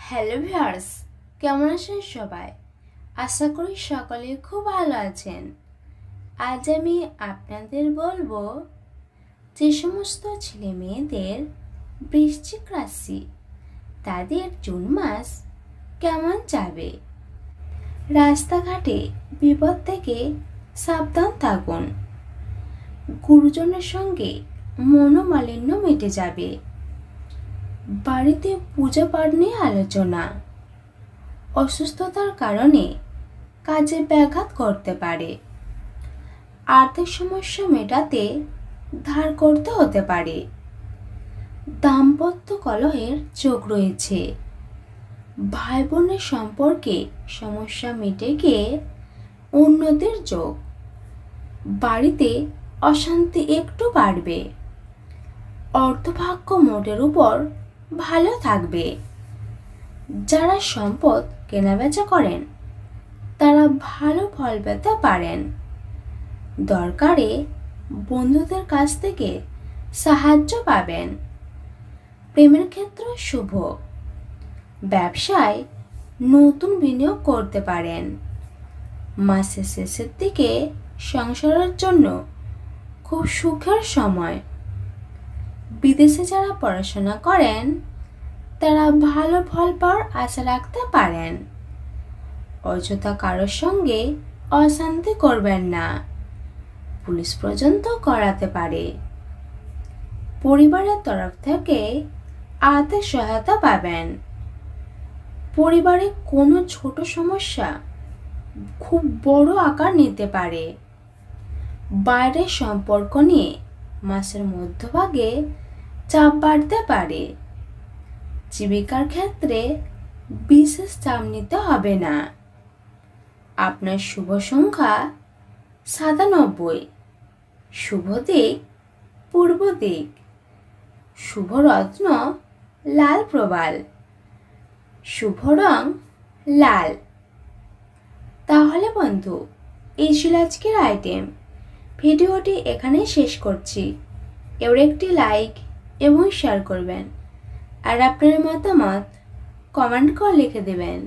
Hello viewers, কেমন আছেন সবাই? আশা করি সকলে খুব ভালো আছেন। আজ আমি আপনাদের বলবো যে সমস্ত ছেলে মেয়েদের বৃশ্চিক রাশি তাদের জুন মাস কেমন যাবে। রাস্তাঘাটে বিপদ থেকে সাবধান থাকুন। গুরুজনের সঙ্গে মনোমালিন্য মিটে যাবে। বাড়িতে পূজা পাঠ নিয়ে আলোচনা। অসুস্থতার কারণে কাজে ব্যাঘাত করতে পারে। আর্থিক সমস্যা মেটাতে ধার করতে হতে পারে। দাম্পত্য কলহের যোগ রয়েছে। ভাই বোনের সম্পর্কে সমস্যা মিটে গিয়ে উন্নতির যোগ। বাড়িতে অশান্তি একটু বাড়বে। অর্থভাগ্য মোটের উপর ভালো থাকবে। যারা সম্পদ কেনাবেচা করেন তারা ভালো ফল পেতে পারেন। দরকারে বন্ধুদের কাছ থেকে সাহায্য পাবেন। প্রেমের ক্ষেত্র শুভ। ব্যবসায় নতুন বিনিয়োগ করতে পারেন। মাসের শেষের দিকে সংসারের জন্য খুব সুখের সময়। বিদেশে যারা পড়াশোনা করেন তারা ভালো ফল পাওয়ার আশা রাখতে পারেন। অযথা কারোর সঙ্গে অশান্তি করবেন না, পুলিশ পর্যন্ত করাতে পারে। পরিবারের তরফ থেকে আর্থিক সহায়তা পাবেন। পরিবারে কোনো ছোট সমস্যা খুব বড় আকার নিতে পারে। বাইরের সম্পর্ক নিয়ে মাসের মধ্যভাগে চাপ বাড়তে পারে। জীবিকার ক্ষেত্রে বিশেষ চাপ নিতে হবে না। আপনার শুভ সংখ্যা 97। শুভ দিক পূর্ব দিক। শুভ রত্ন লাল প্রবাল। শুভ রং লাল। তাহলে বন্ধু, এই ছিল আজকের আইটেম। ভিডিওটি এখানেই শেষ করছি। এবার একটি লাইক এবং শেয়ার করবেন আর আপনার মতামত কমেন্ট করে লিখে দেবেন।